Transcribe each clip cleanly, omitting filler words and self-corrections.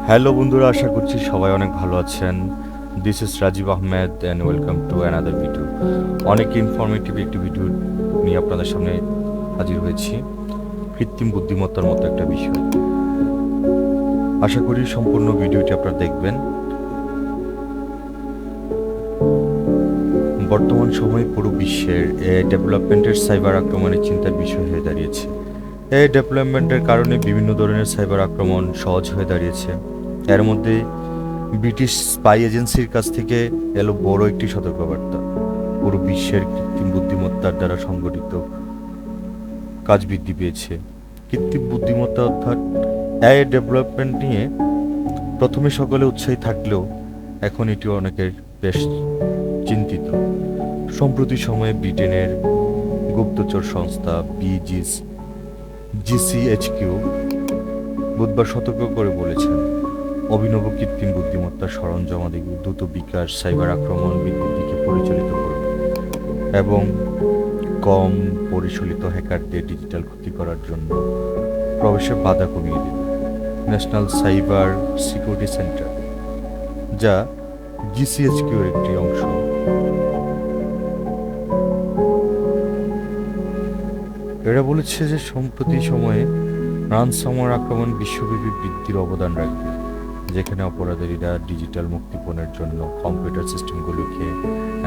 Hello বন্ধুরা, আশা করছি সবাই অনেক ভালো আছেন। This is Rajib Ahmed and welcome to another video. অনেক ইনফরমেটিভ একটি ভিডিও নিয়ে আপনাদের সামনে হাজির হয়েছি। কৃত্রিম বুদ্ধিমত্তার মতো একটা বিষয়। আশা করি সম্পূর্ণ ভিডিওটি আপনারা দেখবেন। বর্তমান সময়ে পুরো বিশ্বের ডেভেলপমেন্টের সাইবার আক্রমণের চিন্তার বিষয় হয়ে দাঁড়িয়েছে। এই ডেভেলপমেন্টের কারণে বিভিন্ন ধরনের সাইবার আক্রমণ সহজ হয়ে দাঁড়িয়েছে। এর মধ্যে ব্রিটিশ স্পাই এজেন্সির কাছ থেকে এলো বড় একটি সতর্কবার্তা। পুরো বিশ্বের কৃত্রিম বুদ্ধিমত্তার দ্বারা সংগঠিত কাজ বৃদ্ধি পেয়েছে। কৃত্রিম বুদ্ধিমত্তা অর্থাৎ এআই ডেভেলপমেন্ট নিয়ে প্রথমে সকলে উৎসাহী থাকলেও এখন এটি অনেকের বেশ চিন্তিত। সম্প্রতি সময়ে ব্রিটেনের গুপ্তচর সংস্থা জিসিএইচকিউ বুধবার সতর্ক করে বলেছেন, অভিনব কৃত্রিম বুদ্ধিমত্তার সরঞ্জামাদি দ্রুত বিকাশ সাইবার আক্রমণ বৃদ্ধির দিকে পরিচালিত করবে এবং কম পরিচালিত হ্যাকারদের ডিজিটাল ক্ষতি করার জন্য প্রবেশের বাধা কমিয়ে দেবে। ন্যাশনাল সাইবার সিকিউরিটি সেন্টার, যা জিসিএইচকিউ এর একটি অংশ, এরা বলেছে যে সম্প্রতি সময়ে রানসামওয়্যার আক্রমণ বিশ্বব্যাপী বৃদ্ধির অবদান রাখবে, যেখানে অপরাধীরা ডিজিটাল মুক্তিপণের জন্য কম্পিউটার সিস্টেমগুলোকে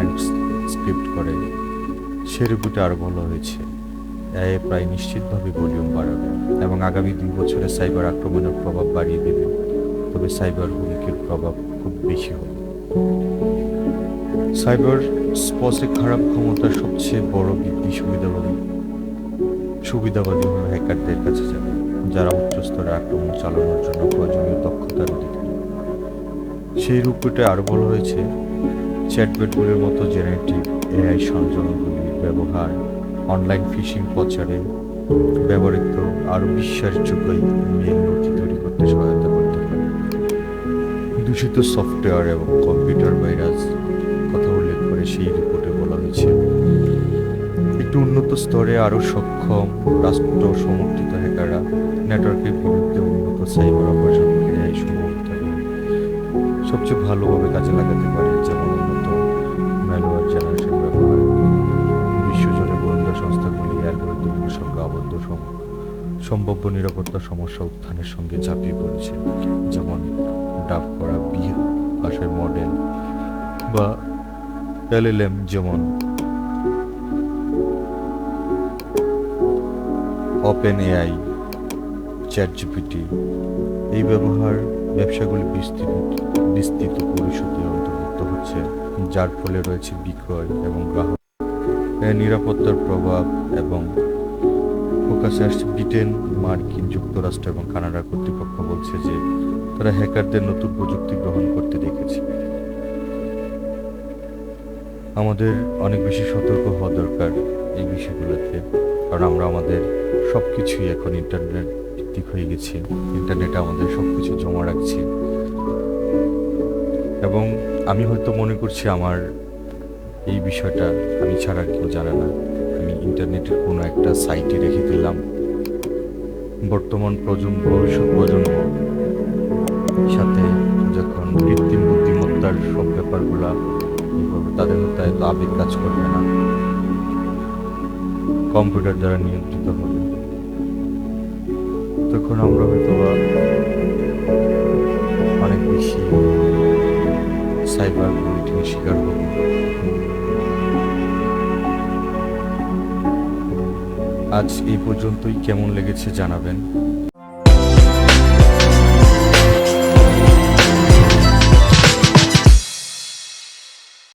এনক্রিপ্ট করে। সে রিপোর্টে আরও বলা হয়েছে, এআই প্রায় নিশ্চিতভাবে ভলিউম বাড়াবে এবং আগামী 2 বছরে সাইবার আক্রমণের প্রভাব বাড়িয়ে দেবে, তবে সাইবার হুমকির প্রভাব খুব বেশি হবে। সাইবার স্পেসে খারাপ ক্ষমতার সবচেয়ে বড় বৃদ্ধি সুবিধাবাদী হল হ্যাকারদের কাছে যাবে, যারা উচ্চ স্তরে আক্রমণ চালানোর জন্য প্রয়োজনীয় দক্ষতার অধিকারী। সেই রিপোর্টে আরও বলা হয়েছে, চ্যাটবটগুলির মতো জেনারেটিভ এআই সরঞ্জামগুলির ব্যবহার অনলাইন ফিশিং প্রচারে ব্যবহৃত আরও বিশ্বাসযোগ্য ইমেল নথি তৈরি করতে সহায়তা করতে পারে। দূষিত সফটওয়্যার এবং কম্পিউটার ভাইরাস কথা উল্লেখ করে সেই রিপোর্টে বলা হয়েছে, একটু উন্নত স্তরে আরও সক্ষম রাষ্ট্র সমর্থিত হ্যাকাররা নেটওয়ার্কের বিরুদ্ধে উন্নত সাইবার অপারেশনকে এআই সবচেয়ে ভালোভাবে কাজে লাগাতে পারে, যেমন উন্নত ম্যালওয়্যার জেনারেশন ব্যবহার। বিশ্বজুড়ে গোয়েন্দা সংস্থাগুলি অ্যালগরিদমগুলির সঙ্গে আবদ্ধ সম্ভাব্য নিরাপত্তা সমস্যা উত্থানের সঙ্গে ঝাঁপিয়ে পড়েছে, যেমন ডাব করা ভাষার মডেল বা এলএলএম, যেমন ওপেন এআই, চ্যাটজিপিটি। এই ব্যবহার ব্যবসাগুলি বিস্তৃত পরিষদে অন্তর্ভুক্ত হচ্ছে, যার ফলে রয়েছে বিক্রয় এবং গ্রাহক নিরাপত্তার প্রভাব এবং ফোকাসে আসছে। ব্রিটেন, মার্কিন যুক্তরাষ্ট্র এবং কানাডার কর্তৃপক্ষ বলছে যে তারা হ্যাকারদের নতুন প্রযুক্তি গ্রহণ করতে দেখেছে। আমাদের অনেক বেশি সতর্ক হওয়া দরকার এই বিষয়গুলোতে, কারণ আমরা আমাদের সব কিছুই এখন ইন্টারনেট ভিত্তিক হয়ে গেছি। ইন্টারনেটে আমাদের সব কিছু জমা রাখছি এবং আমি হয়তো মনে করছি আমার এই বিষয়টা আমি ছাড়া কেউ জানে না। আমি ইন্টারনেটের কোনো একটা সাইটে রেখে দিলাম। বর্তমান ভবিষ্যৎ প্রজন্ম সাথে যখন কৃত্রিম বুদ্ধিমত্তার সব ব্যাপারগুলা তাদের হয়তো এত আবেগ কাজ করবে না, কম্পিউটার দ্বারা নিয়ন্ত্রিত হবে, তখন আমরা হয়তো অনেক বেশি সাইবার বুলিংয়ের শিকার হব। আজ এই পর্যন্তই। কেমন লেগেছে জানাবেন।